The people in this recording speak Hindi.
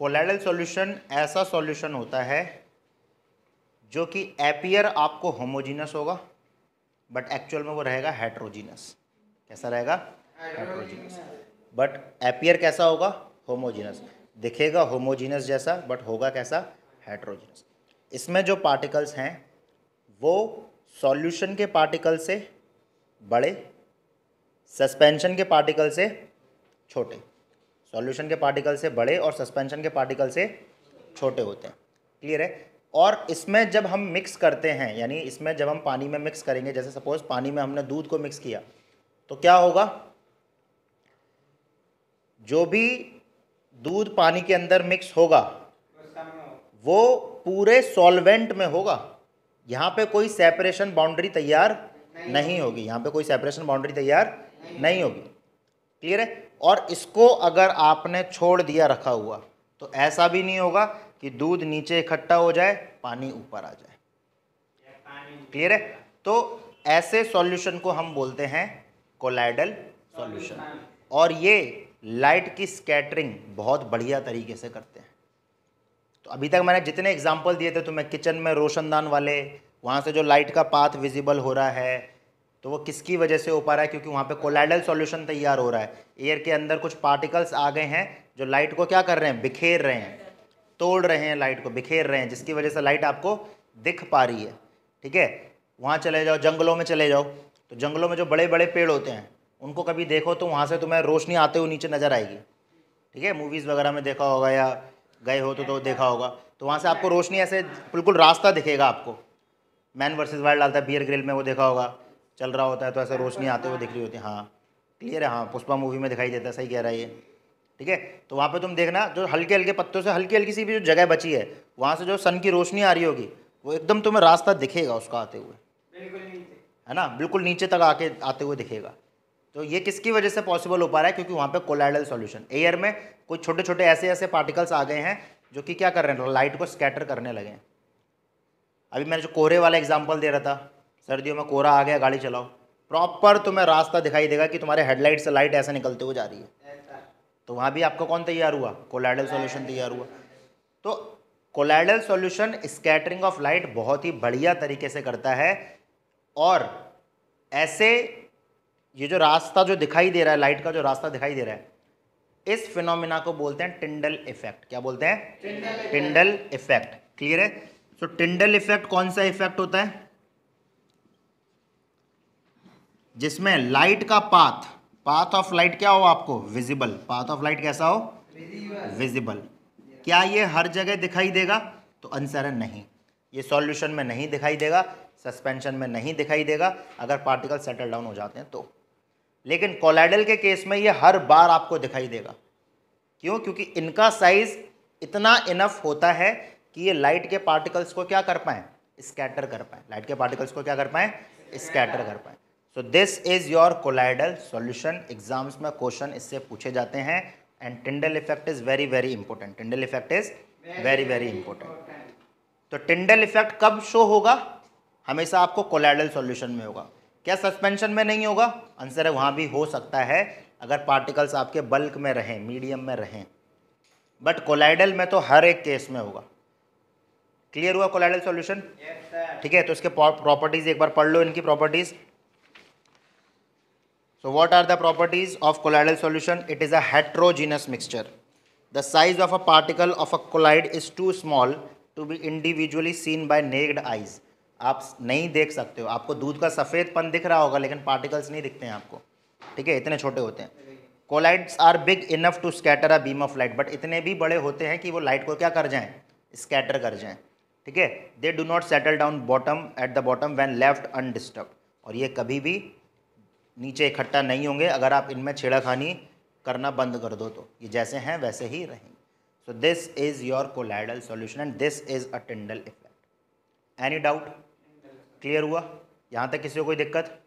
कोलाइडल सॉल्यूशन ऐसा सॉल्यूशन होता है जो कि एपियर आपको होमोजीनस होगा बट एक्चुअल में वो रहेगा हेट्रोजीनस। कैसा रहेगा? हेट्रोजीनस। बट एपियर कैसा होगा? होमोजीनस। दिखेगा होमोजीनस जैसा बट होगा कैसा? हेट्रोजीनस। इसमें जो पार्टिकल्स हैं वो सॉल्यूशन के पार्टिकल से बड़े, सस्पेंशन के पार्टिकल से छोटे। सॉल्यूशन के पार्टिकल से बड़े और सस्पेंशन के पार्टिकल से छोटे होते हैं। क्लियर है? और इसमें जब हम मिक्स करते हैं, यानी इसमें जब हम पानी में मिक्स करेंगे, जैसे सपोज पानी में हमने दूध को मिक्स किया, तो क्या होगा? जो भी दूध पानी के अंदर मिक्स होगा वो पूरे सॉल्वेंट में होगा। यहाँ पे कोई सेपरेशन बाउंड्री तैयार नहीं होगी। यहाँ पे कोई सेपरेशन बाउंड्री तैयार नहीं होगी। क्लियर है? और इसको अगर आपने छोड़ दिया रखा हुआ तो ऐसा भी नहीं होगा कि दूध नीचे इकट्ठा हो जाए, पानी ऊपर आ जाए। क्लियर है? तो ऐसे सॉल्यूशन को हम बोलते हैं कोलाइडल सॉल्यूशन। और ये लाइट की स्कैटरिंग बहुत बढ़िया तरीके से करते हैं। तो अभी तक मैंने जितने एग्जाम्पल दिए थे तुम्हें, किचन में रोशनदान वाले, वहाँ से जो लाइट का पाथ विजिबल हो रहा है, तो वो किसकी वजह से हो पा रहा है? क्योंकि वहाँ पे कोलाइडल सॉल्यूशन तैयार हो रहा है। एयर के अंदर कुछ पार्टिकल्स आ गए हैं जो लाइट को क्या कर रहे हैं? बिखेर रहे हैं, तोड़ रहे हैं, लाइट को बिखेर रहे हैं, जिसकी वजह से लाइट आपको दिख पा रही है। ठीक है? वहाँ चले जाओ, जंगलों में चले जाओ, तो जंगलों में जो बड़े बड़े पेड़ होते हैं उनको कभी देखो तो वहाँ से तुम्हें रोशनी आते हुए नीचे नज़र आएगी। ठीक है? मूवीज़ वगैरह में देखा होगा या गए हो तो देखा होगा, तो वहाँ से आपको रोशनी ऐसे बिल्कुल रास्ता दिखेगा आपको। मैन वर्सेस वाइल्ड आता है बियर ग्रिल में, वो देखा होगा, चल रहा होता है तो ऐसे रोशनी आते हुए दिख रही होती है। हाँ क्लियर है? हाँ, पुष्पा मूवी में दिखाई देता है। सही कह रहा है ये। ठीक है? तो वहाँ पे तुम देखना, जो हल्के हल्के पत्तों से हल्की हल्की सी भी जो जगह बची है, वहाँ से जो सन की रोशनी आ रही होगी, वो एकदम तुम्हें रास्ता दिखेगा उसका आते हुए, है ना? बिल्कुल नीचे तक आते हुए दिखेगा। तो ये किसकी वजह से पॉसिबल हो पा रहा है? क्योंकि वहाँ पे कोलाइडल सॉल्यूशन, एयर में कुछ छोटे छोटे ऐसे ऐसे पार्टिकल्स आ गए हैं जो कि क्या कर रहे हैं? लाइट को स्कैटर करने लगे हैं। अभी मैंने जो कोहरे वाला एग्जांपल दे रहा था, सर्दियों में कोहरा आ गया, गाड़ी चलाओ, प्रॉपर तुम्हें रास्ता दिखाई देगा कि तुम्हारे हेडलाइट से लाइट ऐसे निकलते हुए जा रही है। तो वहाँ भी आपका कौन तैयार हुआ? कोलाइडल सॉल्यूशन तैयार हुआ। तो colloidal solution scattering of light बहुत ही बढ़िया तरीके से करता है। और ऐसे ये जो रास्ता जो दिखाई दे रहा है, लाइट का जो रास्ता दिखाई दे रहा है, इस फिनोमिना को बोलते हैं टिंडल इफेक्ट। क्या बोलते हैं? Tyndall effect. क्लियर है? तो टिंडल इफेक्ट कौन सा इफेक्ट होता है? जिसमें लाइट का पाथ ऑफ लाइट क्या हो आपको? विजिबल। पाथ ऑफ लाइट कैसा हो? विजिबल। क्या ये हर जगह दिखाई देगा? तो आंसर है नहीं। ये सॉल्यूशन में नहीं दिखाई देगा, सस्पेंशन में नहीं दिखाई देगा, अगर पार्टिकल सेटल डाउन हो जाते हैं तो। लेकिन कोलाइडल के केस में ये हर बार आपको दिखाई देगा। क्यों? क्योंकि इनका साइज इतना इनफ होता है कि ये लाइट के पार्टिकल्स को क्या कर पाएँ? स्कैटर कर पाएँ। लाइट के पार्टिकल्स को क्या कर पाएँ? स्कैटर कर पाएँ। So this is your colloidal solution. Exams में क्वेश्चन इससे पूछे जाते हैं। And Tyndall effect is very very important. Tyndall effect is very very important. तो टिंडल इफेक्ट कब शो होगा? हमेशा आपको कोलाइडल सॉल्यूशन में होगा। क्या सस्पेंशन में नहीं होगा? आंसर है वहाँ भी हो सकता है, अगर पार्टिकल्स आपके बल्क में रहें, मीडियम में रहें, बट कोलाइडल में तो हर एक केस में होगा। क्लियर हुआ कोलाइडल सॉल्यूशन? ठीक है? तो इसके प्रॉपर्टीज एक बार पढ़ लो, इनकी properties. So what are the properties of colloidal solution? It is a heterogeneous mixture. The size of a particle of a colloid is too small to be individually seen by naked eyes. आप नहीं देख सकते हो, आपको दूध का सफ़ेदपन दिख रहा होगा लेकिन पार्टिकल्स नहीं दिखते हैं आपको। ठीक है? इतने छोटे होते हैं। Colloids are big enough to scatter a beam of light, but इतने भी बड़े होते हैं कि वो लाइट को क्या कर जाएं? स्कैटर कर जाएं। ठीक है? They do not settle down bottom at the bottom when left undisturbed, और ये कभी भी नीचे इकट्ठा नहीं होंगे अगर आप इनमें छेड़खानी करना बंद कर दो, तो ये जैसे हैं वैसे ही रहेंगे। So this is your colloidal solution and this is a Tyndall effect. Any doubt? Clear हुआ यहाँ तक? किसी को कोई दिक्कत?